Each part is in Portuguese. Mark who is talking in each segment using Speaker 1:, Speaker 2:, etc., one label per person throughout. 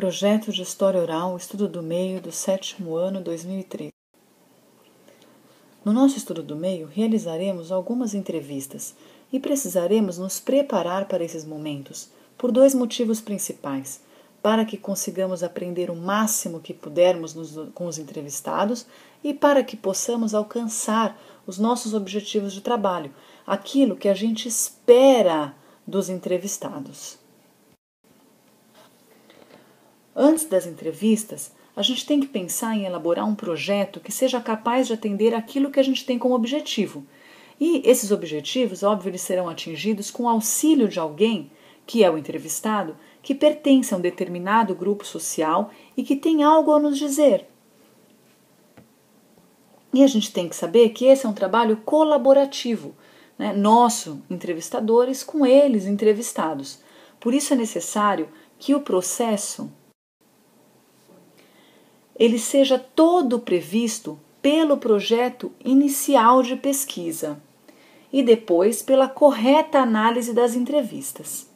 Speaker 1: Projeto de História Oral, Estudo do Meio, do 7º ano 2013. No nosso estudo do meio, realizaremos algumas entrevistas e precisaremos nos preparar para esses momentos, por dois motivos principais: para que consigamos aprender o máximo que pudermos com os entrevistados e para que possamos alcançar os nossos objetivos de trabalho, aquilo que a gente espera dos entrevistados. Antes das entrevistas, a gente tem que pensar em elaborar um projeto que seja capaz de atender aquilo que a gente tem como objetivo. E esses objetivos, óbvio, eles serão atingidos com o auxílio de alguém, que é o entrevistado, que pertence a um determinado grupo social e que tem algo a nos dizer. E a gente tem que saber que esse é um trabalho colaborativo, né? Nosso, entrevistadores, com eles, entrevistados. Por isso é necessário que o processo ele seja todo previsto pelo projeto inicial de pesquisa e depois pela correta análise das entrevistas.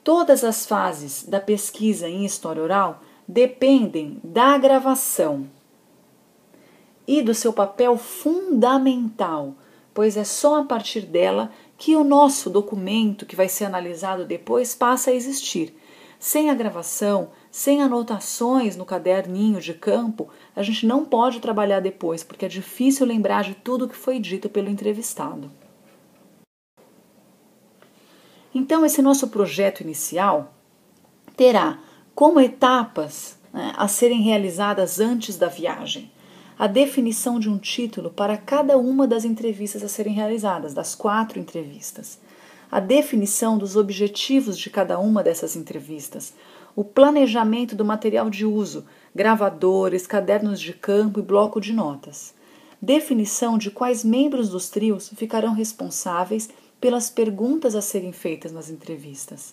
Speaker 1: Todas as fases da pesquisa em história oral dependem da gravação e do seu papel fundamental, pois é só a partir dela que o nosso documento, que vai ser analisado depois, passa a existir. Sem a gravação, sem anotações no caderninho de campo, a gente não pode trabalhar depois, porque é difícil lembrar de tudo que foi dito pelo entrevistado. Então, esse nosso projeto inicial terá como etapas, a serem realizadas antes da viagem, a definição de um título para cada uma das entrevistas a serem realizadas, das 4 entrevistas, a definição dos objetivos de cada uma dessas entrevistas, o planejamento do material de uso, gravadores, cadernos de campo e bloco de notas, definição de quais membros dos trios ficarão responsáveis pelas perguntas a serem feitas nas entrevistas,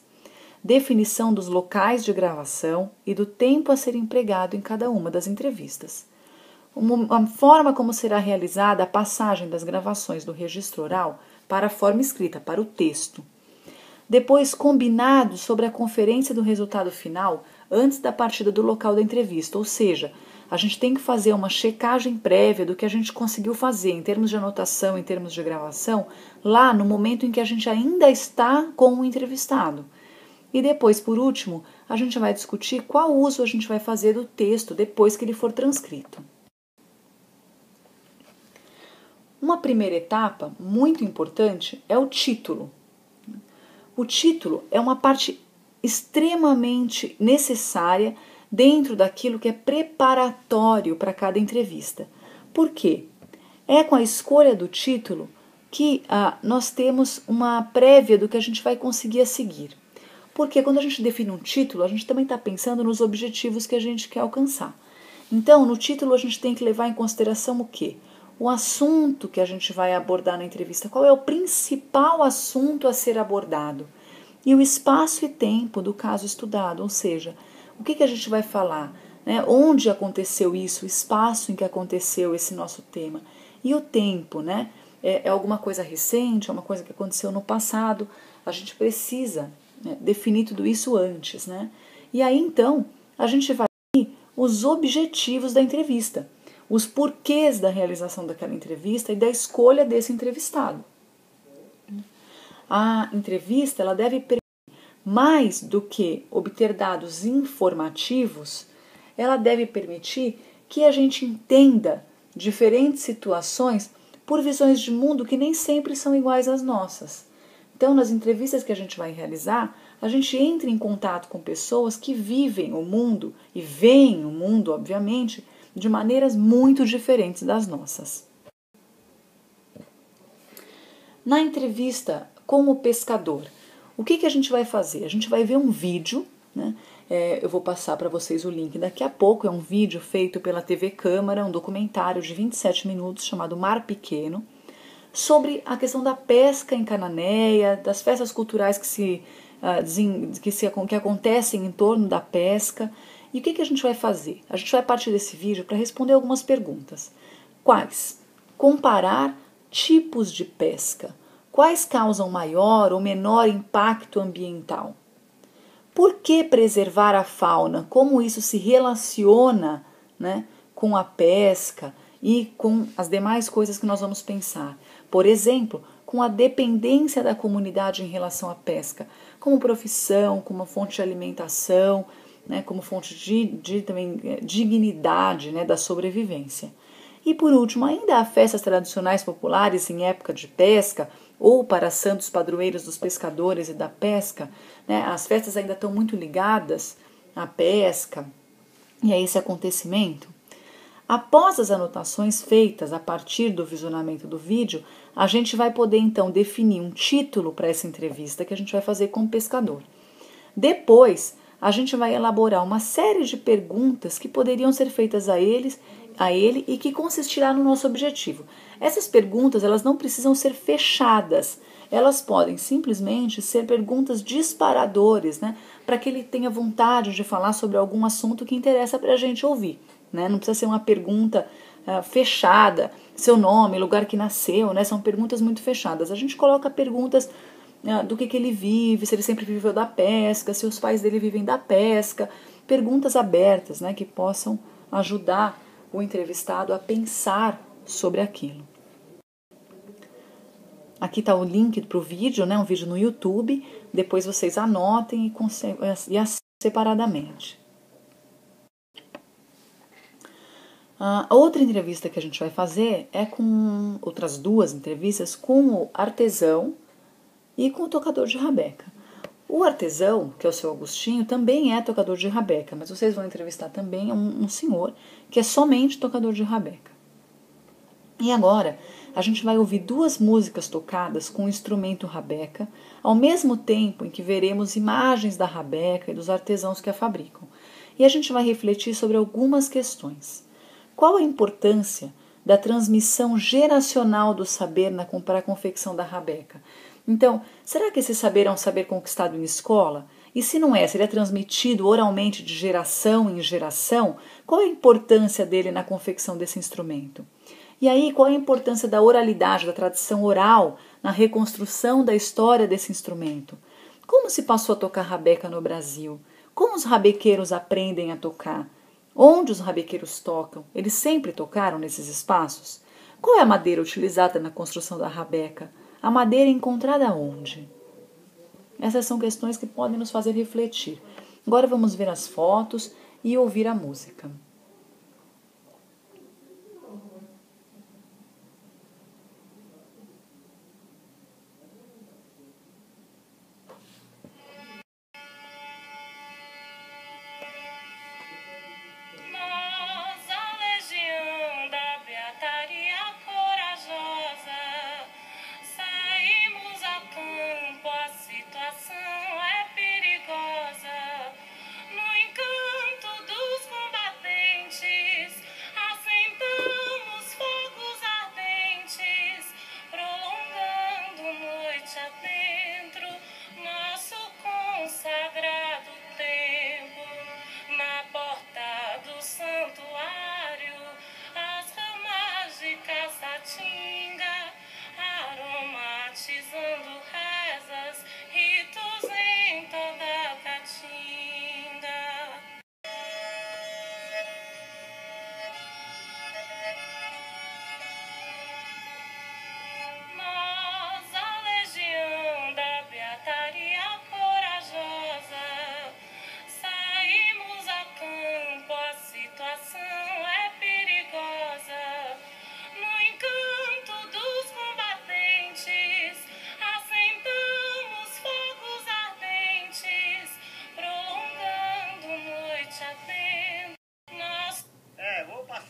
Speaker 1: definição dos locais de gravação e do tempo a ser empregado em cada uma das entrevistas, a forma como será realizada a passagem das gravações do registro oral para a forma escrita, para o texto. Depois, combinado sobre a conferência do resultado final antes da partida do local da entrevista, ou seja, a gente tem que fazer uma checagem prévia do que a gente conseguiu fazer em termos de anotação, em termos de gravação, lá no momento em que a gente ainda está com o entrevistado. E depois, por último, a gente vai discutir qual uso a gente vai fazer do texto depois que ele for transcrito. Uma primeira etapa muito importante é o título. O título é uma parte extremamente necessária dentro daquilo que é preparatório para cada entrevista. Por quê? É com a escolha do título que nós temos uma prévia do que a gente vai conseguir a seguir. Porque quando a gente define um título, a gente também está pensando nos objetivos que a gente quer alcançar. Então, no título a gente tem que levar em consideração o quê? O assunto que a gente vai abordar na entrevista, qual é o principal assunto a ser abordado e o espaço e tempo do caso estudado, ou seja, o que a gente vai falar, né? Onde aconteceu isso, o espaço em que aconteceu esse nosso tema e o tempo, né? É alguma coisa recente, é uma coisa que aconteceu no passado, a gente precisa, né, definir tudo isso antes, né? E aí então a gente vai definir os objetivos da entrevista, os porquês da realização daquela entrevista e da escolha desse entrevistado. A entrevista ela deve permitir, mais do que obter dados informativos, ela deve permitir que a gente entenda diferentes situações por visões de mundo que nem sempre são iguais às nossas. Então, nas entrevistas que a gente vai realizar, a gente entra em contato com pessoas que vivem o mundo e veem o mundo, obviamente, de maneiras muito diferentes das nossas. Na entrevista com o pescador, o que a gente vai fazer? A gente vai ver um vídeo, né? Eu vou passar para vocês o link daqui a pouco, é um vídeo feito pela TV Câmara, um documentário de 27 minutos chamado Mar Pequeno, sobre a questão da pesca em Cananéia, das festas culturais que acontecem em torno da pesca. E o que a gente vai fazer? A gente vai partir desse vídeo para responder algumas perguntas. Quais? Comparar tipos de pesca. Quais causam maior ou menor impacto ambiental? Por que preservar a fauna? Como isso se relaciona, né, com a pesca e com as demais coisas que nós vamos pensar? Por exemplo, com a dependência da comunidade em relação à pesca, como profissão, como fonte de alimentação, né, como fonte de também dignidade, né, da sobrevivência. E por último, ainda há festas tradicionais populares em época de pesca ou para santos padroeiros dos pescadores e da pesca, né? As festas ainda estão muito ligadas à pesca e a esse acontecimento. Após as anotações feitas a partir do visionamento do vídeo, a gente vai poder então definir um título para essa entrevista que a gente vai fazer com o pescador. Depois, a gente vai elaborar uma série de perguntas que poderiam ser feitas a ele e que consistirá no nosso objetivo. Essas perguntas, elas não precisam ser fechadas. Elas podem simplesmente ser perguntas disparadores, né, para que ele tenha vontade de falar sobre algum assunto que interessa para a gente ouvir. Né? Não precisa ser uma pergunta fechada, seu nome, lugar que nasceu, né? São perguntas muito fechadas. A gente coloca perguntas do que ele vive, se ele sempre viveu da pesca, se os pais dele vivem da pesca, perguntas abertas, né, que possam ajudar o entrevistado a pensar sobre aquilo. Aqui está o link para o vídeo, né, um vídeo no YouTube, depois vocês anotem e assistam separadamente. A outra entrevista que a gente vai fazer é com outras duas entrevistas com o artesão e com o tocador de rabeca. O artesão, que é o seu Agostinho, também é tocador de rabeca, mas vocês vão entrevistar também um senhor que é somente tocador de rabeca. E agora a gente vai ouvir duas músicas tocadas com o instrumento rabeca, ao mesmo tempo em que veremos imagens da rabeca e dos artesãos que a fabricam. E a gente vai refletir sobre algumas questões. Qual a importância da transmissão geracional do saber para a confecção da rabeca? Então, será que esse saber é um saber conquistado em escola? E se não é, seria transmitido oralmente de geração em geração? Qual a importância dele na confecção desse instrumento? E aí, qual a importância da oralidade, da tradição oral, na reconstrução da história desse instrumento? Como se passou a tocar rabeca no Brasil? Como os rabequeiros aprendem a tocar? Onde os rabequeiros tocam? Eles sempre tocaram nesses espaços? Qual é a madeira utilizada na construção da rabeca? A madeira encontrada onde? Essas são questões que podem nos fazer refletir. Agora vamos ver as fotos e ouvir a música.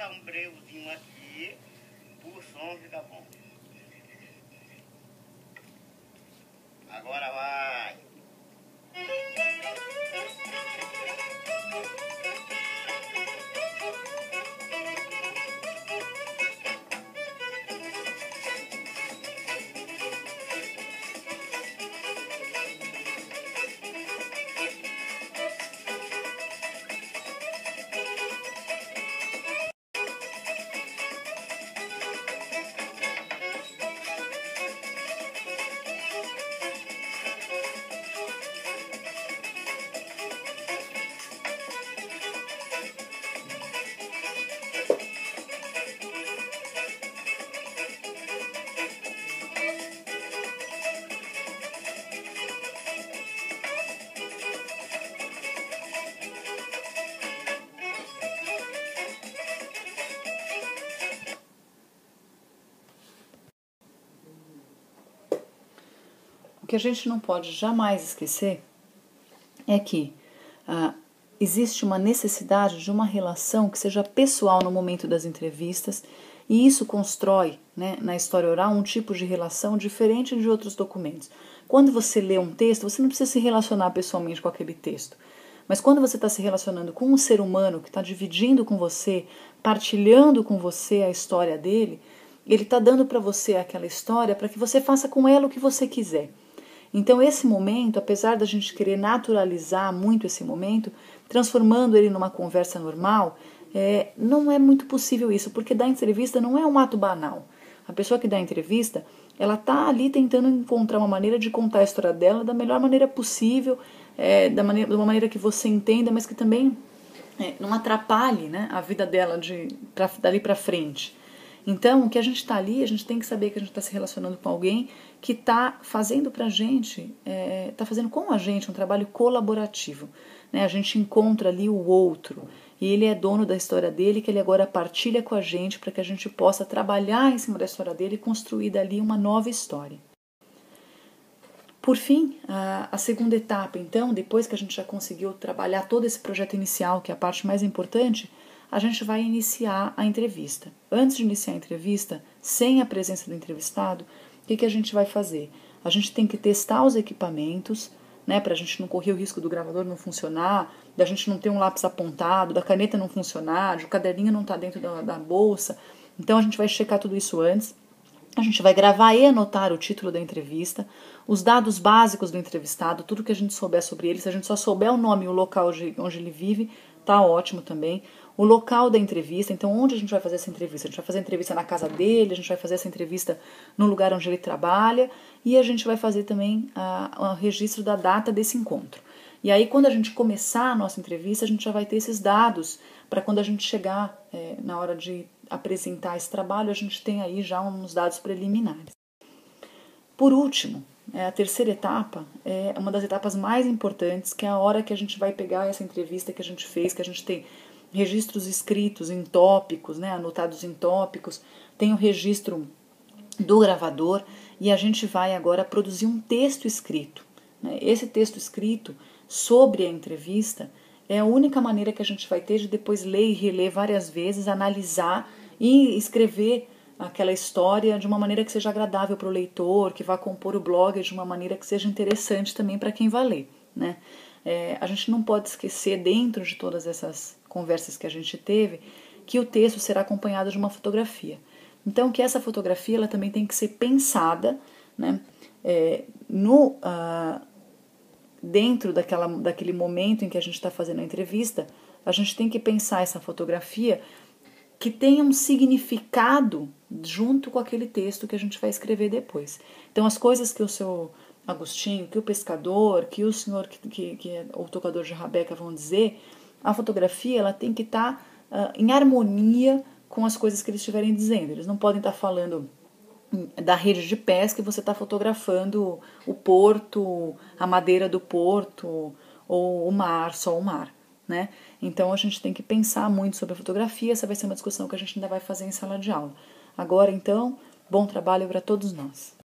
Speaker 2: Um breuzinho aqui, o som fica bom. Agora vai.
Speaker 1: o que a gente não pode jamais esquecer é que existe uma necessidade de uma relação que seja pessoal no momento das entrevistas, e isso constrói, né, na história oral um tipo de relação diferente de outros documentos. Quando você lê um texto, você não precisa se relacionar pessoalmente com aquele texto. Mas quando você está se relacionando com um ser humano que está dividindo com você, partilhando com você a história dele, ele está dando para você aquela história para que você faça com ela o que você quiser. Então esse momento, apesar da gente querer naturalizar muito esse momento, transformando ele numa conversa normal, não é muito possível isso, porque dar entrevista não é um ato banal. A pessoa que dá entrevista, ela está ali tentando encontrar uma maneira de contar a história dela da melhor maneira possível, de uma maneira que você entenda, mas que também não atrapalhe, né, a vida dela dali para frente. Então, o que a gente está ali, a gente tem que saber que a gente está se relacionando com alguém que está fazendo para a gente, está fazendo com a gente um trabalho colaborativo. Né? A gente encontra ali o outro, e ele é dono da história dele, que ele agora partilha com a gente para que a gente possa trabalhar em cima da história dele e construir dali uma nova história. Por fim, a segunda etapa, então, depois que a gente já conseguiu trabalhar todo esse projeto inicial, que é a parte mais importante, a gente vai iniciar a entrevista. Antes de iniciar a entrevista, sem a presença do entrevistado, o que a gente vai fazer? A gente tem que testar os equipamentos, né, para a gente não correr o risco do gravador não funcionar, da gente não ter um lápis apontado, da caneta não funcionar, o caderninho não está dentro da bolsa. Então a gente vai checar tudo isso antes. A gente vai gravar e anotar o título da entrevista, os dados básicos do entrevistado, tudo que a gente souber sobre ele. Se a gente só souber o nome e o local onde ele vive, tá ótimo também. O local da entrevista, então onde a gente vai fazer essa entrevista? A gente vai fazer a entrevista na casa dele, a gente vai fazer essa entrevista no lugar onde ele trabalha, e a gente vai fazer também o registro da data desse encontro. E aí, quando a gente começar a nossa entrevista, a gente já vai ter esses dados para quando a gente chegar na hora de apresentar esse trabalho, a gente tem aí já uns dados preliminares. Por último, a terceira etapa é uma das etapas mais importantes, que é a hora que a gente vai pegar essa entrevista que a gente fez, que a gente tem registros escritos em tópicos, né, anotados em tópicos, tem o registro do gravador, e a gente vai agora produzir um texto escrito. Né? Esse texto escrito sobre a entrevista é a única maneira que a gente vai ter de depois ler e reler várias vezes, analisar e escrever aquela história de uma maneira que seja agradável para o leitor, que vá compor o blog de uma maneira que seja interessante também para quem vai ler. Né? A gente não pode esquecer, dentro de todas essas conversas que a gente teve, que o texto será acompanhado de uma fotografia. Então, que essa fotografia ela também tem que ser pensada, né, dentro daquele momento em que a gente está fazendo a entrevista. A gente tem que pensar essa fotografia que tenha um significado junto com aquele texto que a gente vai escrever depois. Então, as coisas que o seu Agostinho, que o pescador, que o senhor que é o tocador de rabeca vão dizer, a fotografia ela tem que estar em harmonia com as coisas que eles estiverem dizendo. Eles não podem estar falando da rede de pesca e você está fotografando o porto, a madeira do porto, ou o mar, só o mar. Né? Então a gente tem que pensar muito sobre a fotografia. Essa vai ser uma discussão que a gente ainda vai fazer em sala de aula. Agora, então, bom trabalho para todos nós.